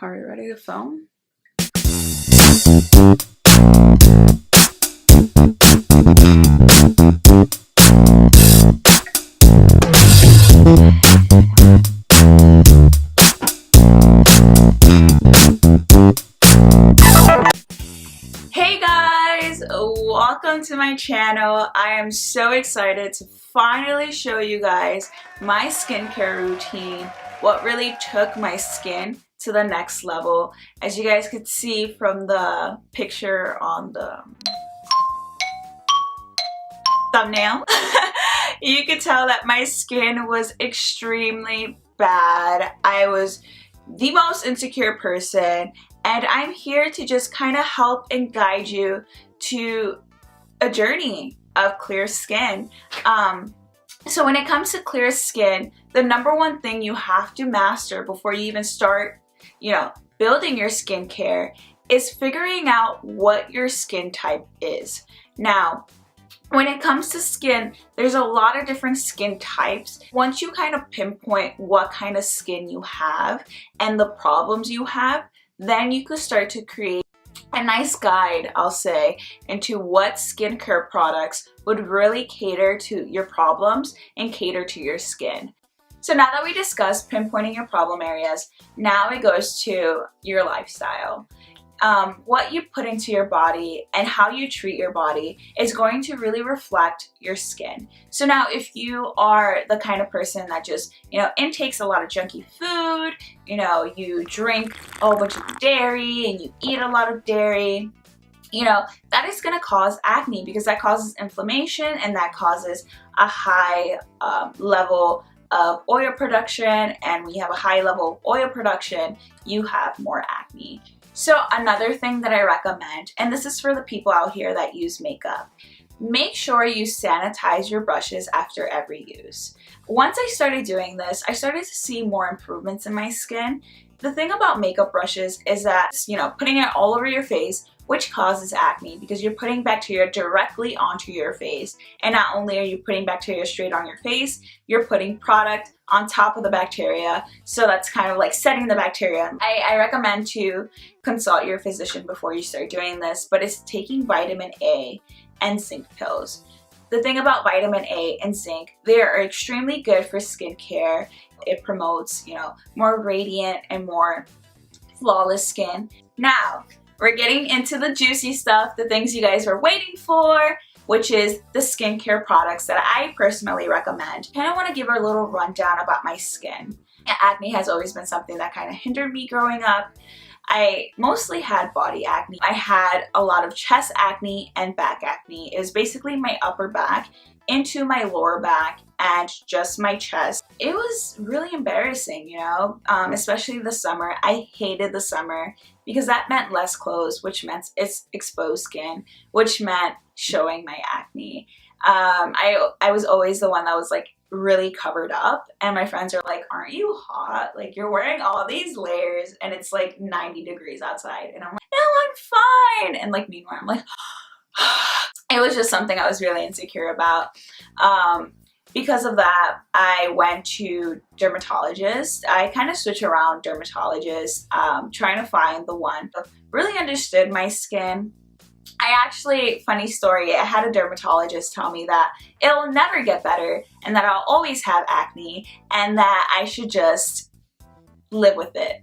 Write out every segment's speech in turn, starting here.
Are you ready to film? Hey guys, welcome to my channel. I am so excited to finally show you guys my skincare routine, what really took my skin to the next level. As you guys could see from the picture on the thumbnail, you could tell that my skin was extremely bad. I was the most insecure person, and I'm here to just kind of help and guide you to a journey of clear skin. So when it comes to clear skin, the number one thing you have to master before you even start, building your skincare is figuring out what your skin type is. Now, when it comes to skin, there's a lot of different skin types. Once you kind of pinpoint what kind of skin you have and the problems you have, then you could start to create a nice guide, I'll say, into what skincare products would really cater to your problems and cater to your skin. So now that we discussed pinpointing your problem areas, now it goes to your lifestyle. What you put into your body and how you treat your body is going to really reflect your skin. So now if you are the kind of person that just, intakes a lot of junky food, you drink a whole bunch of dairy and you eat a lot of dairy, that is going to cause acne, because that causes inflammation and that causes a high level of oil production. And when you have a high level of oil production, you have more acne. So another thing that I recommend, and this is for the people out here that use makeup, make sure you sanitize your brushes after every use. Once I started doing this, I started to see more improvements in my skin. The thing about makeup brushes is that, putting it all over your face, which causes acne, because you're putting bacteria directly onto your face. And not only are you putting bacteria straight on your face, you're putting product on top of the bacteria. So that's kind of like setting the bacteria. I recommend to consult your physician before you start doing this, but it's taking vitamin A and zinc pills. The thing about vitamin A and zinc, they are extremely good for skincare. It promotes, more radiant and more flawless skin. Now, we're getting into the juicy stuff, the things you guys were waiting for, which is the skincare products that I personally recommend. I kind of want to give a little rundown about my skin. Acne has always been something that kind of hindered me growing up. I mostly had body acne. I had a lot of chest acne and back acne. It was basically my upper back into my lower back and just my chest. It was really embarrassing, especially the summer. I hated the summer because that meant less clothes, which meant it's exposed skin, which meant showing my acne. I was always the one that was like really covered up, and my friends are like, aren't you hot? Like, you're wearing all these layers and it's like 90 degrees outside. And I'm like, no, I'm fine. And like, meanwhile, I'm like, it was just something I was really insecure about. Because of that, I went to dermatologist. I kind of switch around dermatologists, trying to find the one that really understood my skin. Funny story, I had a dermatologist tell me that it'll never get better and that I'll always have acne and that I should just live with it.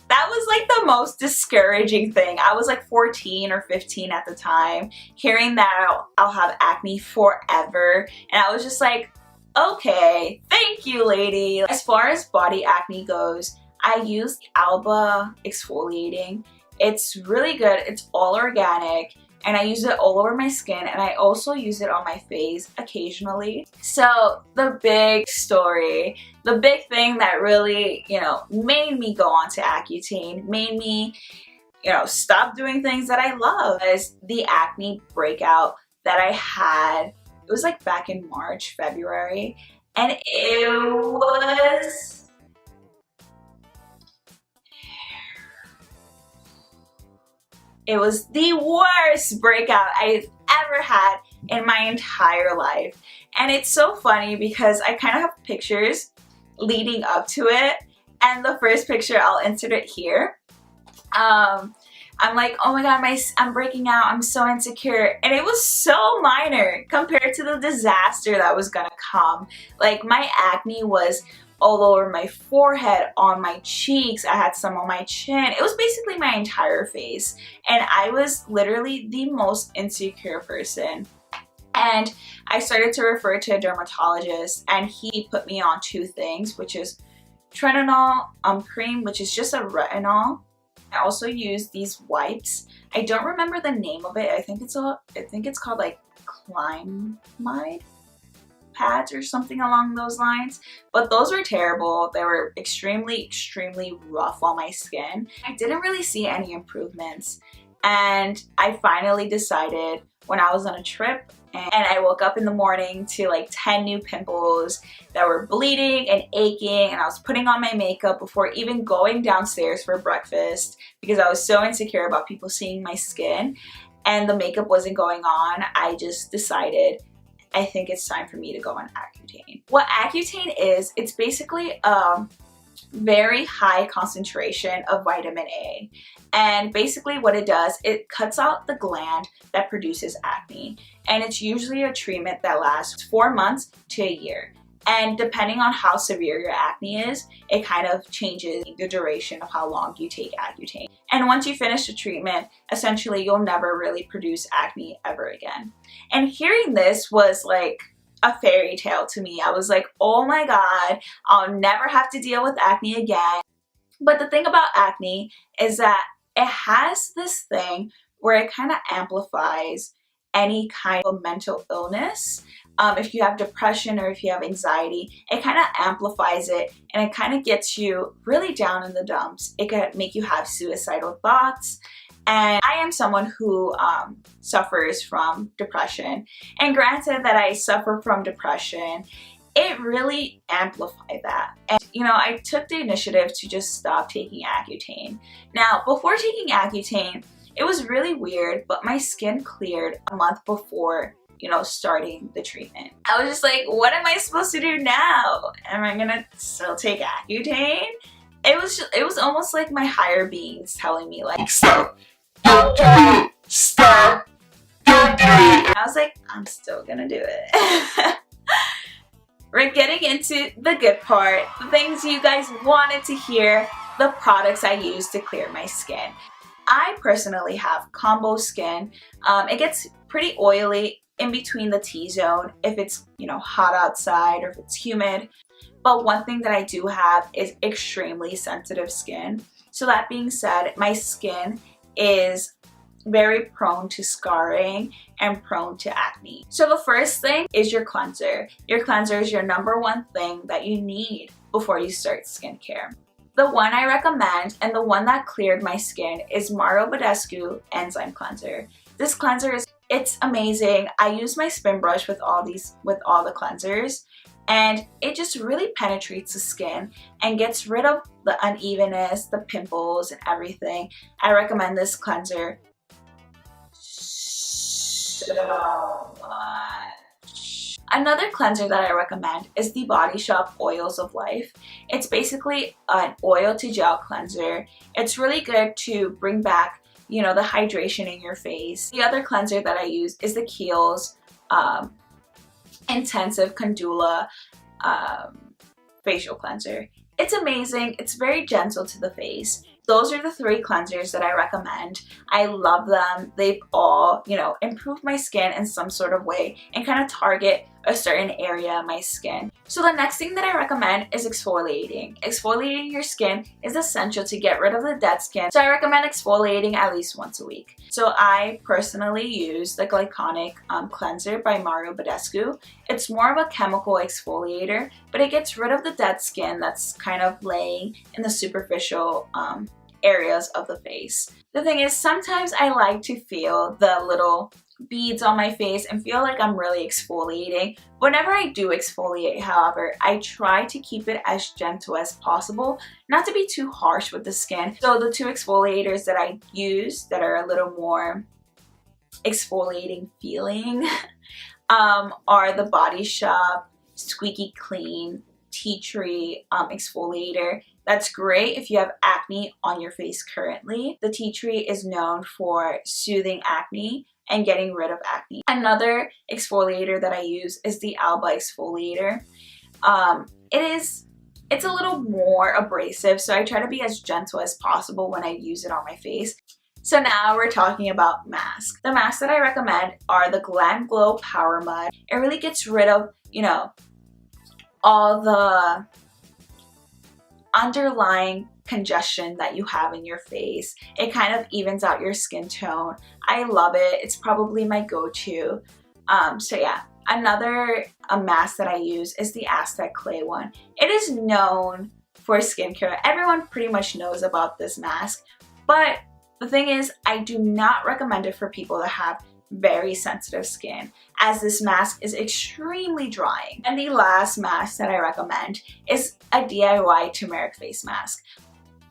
That was like the most discouraging thing. I was like 14 or 15 at the time, hearing that I'll have acne forever. And I was just like, okay, thank you, lady. As far as body acne goes, I use Alba exfoliating. It's really good. It's all organic. And I use it all over my skin, and I also use it on my face occasionally. So the big story, the big thing that really, made me go on to Accutane, made me, stop doing things that I love, is the acne breakout that I had. It was like back in March, February, and it was the worst breakout I've ever had in my entire life. And it's so funny because I kind of have pictures leading up to it, And the first picture, I'll insert it here. I'm like, oh my god, I'm breaking out, I'm so insecure. And it was so minor compared to the disaster that was gonna come. Like, my acne was all over my forehead, on my cheeks, I had some on my chin. It was basically my entire face. And I was literally the most insecure person. And I started to refer to a dermatologist, and he put me on two things, which is Tretinool cream, which is just a retinol. I also use these wipes. I don't remember the name of it. I think it's called like Climide pads or something along those lines. But those were terrible. They were extremely rough on my skin. I didn't really see any improvements. And I finally decided when I was on a trip, and I woke up in the morning to like 10 new pimples that were bleeding and aching, and I was putting on my makeup before even going downstairs for breakfast because I was so insecure about people seeing my skin, and the makeup wasn't going on. I just decided, I think it's time for me to go on Accutane. What Accutane is, it's basically very high concentration of vitamin A. And basically what it does, it cuts out the gland that produces acne. And it's usually a treatment that lasts 4 months to a year. And depending on how severe your acne is, it kind of changes the duration of how long you take Accutane. And once you finish the treatment, essentially you'll never really produce acne ever again. And hearing this was like a fairy tale to me. I was like, oh my god, I'll never have to deal with acne again. But the thing about acne is that it has this thing where it kind of amplifies any kind of mental illness. If you have depression or if you have anxiety, it kind of amplifies it, and it kind of gets you really down in the dumps. It could make you have suicidal thoughts. And I am someone who suffers from depression. And granted that I suffer from depression, it really amplified that. And you know, I took the initiative to just stop taking Accutane. Now, before taking Accutane, it was really weird, but my skin cleared a month before, you know, starting the treatment. I was just like, what am I supposed to do now? Am I gonna still take Accutane? It was almost like my higher beings telling me like, stop, don't do it, stop, don't do it. And I was like, I'm still gonna do it. We're getting into the good part, the things you guys wanted to hear, the products I use to clear my skin. I personally have combo skin. It gets pretty oily in between the T-zone if it's, you know, hot outside or if it's humid. But one thing that I do have is extremely sensitive skin. So that being said, my skin is very prone to scarring and prone to acne. So the first thing is your cleanser. Your cleanser is your #1 thing that you need before you start skincare. The one I recommend and the one that cleared my skin is Mario Badescu Enzyme Cleanser. This cleanser it's amazing. I use my spin brush with all the cleansers, and it just really penetrates the skin and gets rid of the unevenness, the pimples, and everything. I recommend this cleanser so much. Another cleanser that I recommend is the Body Shop Oils of Life. It's basically an oil to gel cleanser. It's really good to bring back, you know, the hydration in your face. The other cleanser that I use is the Kiehl's Intensive Condola facial cleanser. It's amazing. It's very gentle to the face. Those are the 3 cleansers that I recommend. I love them. They've all, you know, improved my skin in some sort of way and kind of target a certain area of my skin. So the next thing that I recommend is exfoliating. Exfoliating your skin is essential to get rid of the dead skin. So I recommend exfoliating at least once a week. So I personally use the Glyconic Cleanser by Mario Badescu. It's more of a chemical exfoliator, but it gets rid of the dead skin that's kind of laying in the superficial areas of the face. The thing is, sometimes I like to feel the little beads on my face and feel like I'm really exfoliating. Whenever I do exfoliate, however, I try to keep it as gentle as possible, not to be too harsh with the skin. So the 2 exfoliators that I use that are a little more exfoliating feeling are the Body Shop Squeaky Clean Tea Tree exfoliator That's great if you have acne on your face currently. The tea tree is known for soothing acne and getting rid of acne. Another exfoliator that I use is the Alba exfoliator. It's a little more abrasive, so I try to be as gentle as possible when I use it on my face. So now we're talking about masks. The masks that I recommend are the Glam Glow Power Mud. It really gets rid of, you know, all the underlying congestion that you have in your face. It kind of evens out your skin tone. I love it. It's probably my go-to. So yeah, another mask that I use is the Aztec Clay one. It is known for skincare. Everyone pretty much knows about this mask, but the thing is, I do not recommend it for people that have very sensitive skin, as this mask is extremely drying. And the last mask that I recommend is a DIY turmeric face mask.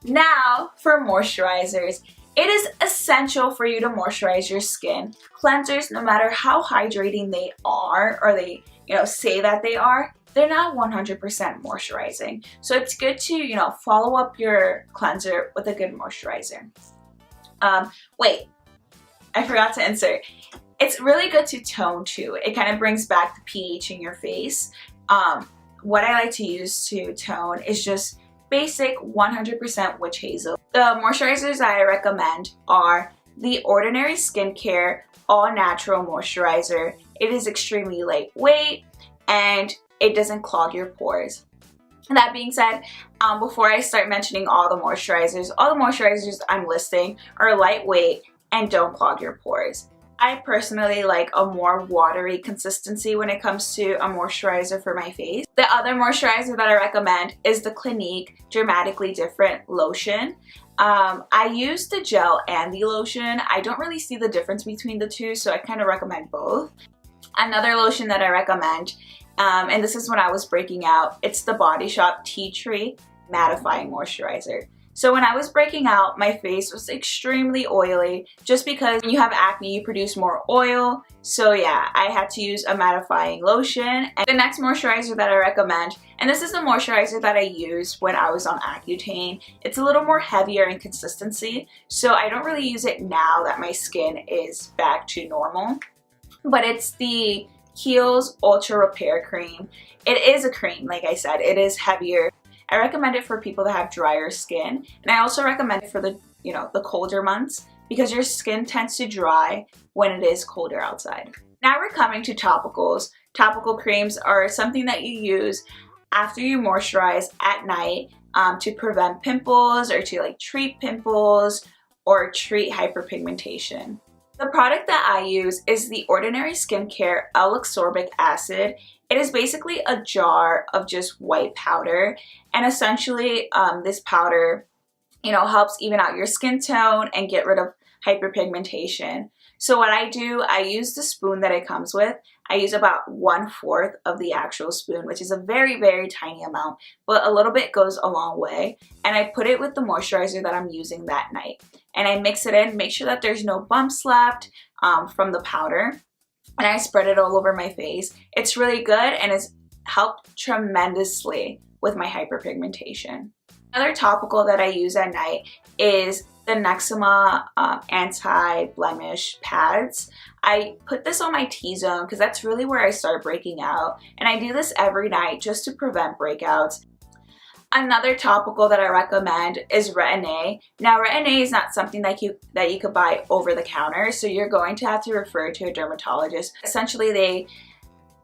Now, for moisturizers, it is essential for you to moisturize your skin. Cleansers, no matter how hydrating they are, or they, say that they are, they're not 100% moisturizing. So it's good to, follow up your cleanser with a good moisturizer. Wait, I forgot to insert. It's really good to tone too. It kind of brings back the pH in your face. What I like to use to tone is just basic 100% witch hazel. The moisturizers I recommend are the Ordinary Skincare All Natural Moisturizer. It is extremely lightweight and it doesn't clog your pores. That being said, before I start mentioning all the moisturizers I'm listing are lightweight and don't clog your pores. I personally like a more watery consistency when it comes to a moisturizer for my face. The other moisturizer that I recommend is the Clinique Dramatically Different Lotion. I use the gel and the lotion. I don't really see the difference between the two, so I kind of recommend both. Another lotion that I recommend, and this is when I was breaking out, it's the Body Shop Tea Tree Mattifying Moisturizer. So when I was breaking out, my face was extremely oily just because when you have acne, you produce more oil. So yeah, I had to use a mattifying lotion. And the next moisturizer that I recommend, and this is the moisturizer that I used when I was on Accutane, it's a little more heavier in consistency. So I don't really use it now that my skin is back to normal. But it's the Kiehl's Ultra Repair Cream. It is a cream, like I said, it is heavier. I recommend it for people that have drier skin, and I also recommend it for the, the colder months because your skin tends to dry when it is colder outside. Now we're coming to topicals. Topical creams are something that you use after you moisturize at night to prevent pimples or to treat pimples or treat hyperpigmentation. The product that I use is the Ordinary Skincare L-Ascorbic Acid. It is basically a jar of just white powder, and essentially this powder, helps even out your skin tone and get rid of hyperpigmentation. So what I do, I use the spoon that it comes with. I use about 1/4 of the actual spoon, which is a very, very tiny amount, but a little bit goes a long way. And I put it with the moisturizer that I'm using that night. And I mix it in, make sure that there's no bumps left from the powder. And I spread it all over my face. It's really good and it's helped tremendously with my hyperpigmentation. Another topical that I use at night is the Nexima anti-blemish pads. I put this on my T-zone because that's really where I start breaking out, and I do this every night just to prevent breakouts. Another topical that I recommend is Retin-A. Now Retin-A is not something that you could buy over the counter, so you're going to have to refer to a dermatologist. Essentially they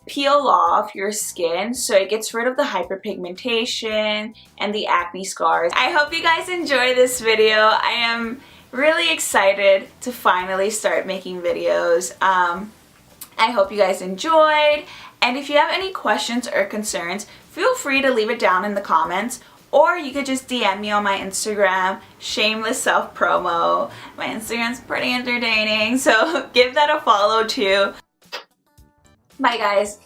peel off your skin so it gets rid of the hyperpigmentation and the acne scars. I hope you guys enjoy this video. I am really excited to finally start making videos. I hope you guys enjoyed, and if you have any questions or concerns, feel free to leave it down in the comments, or you could just DM me on my Instagram, shameless self promo. My Instagram's pretty entertaining, so give that a follow too. Bye guys.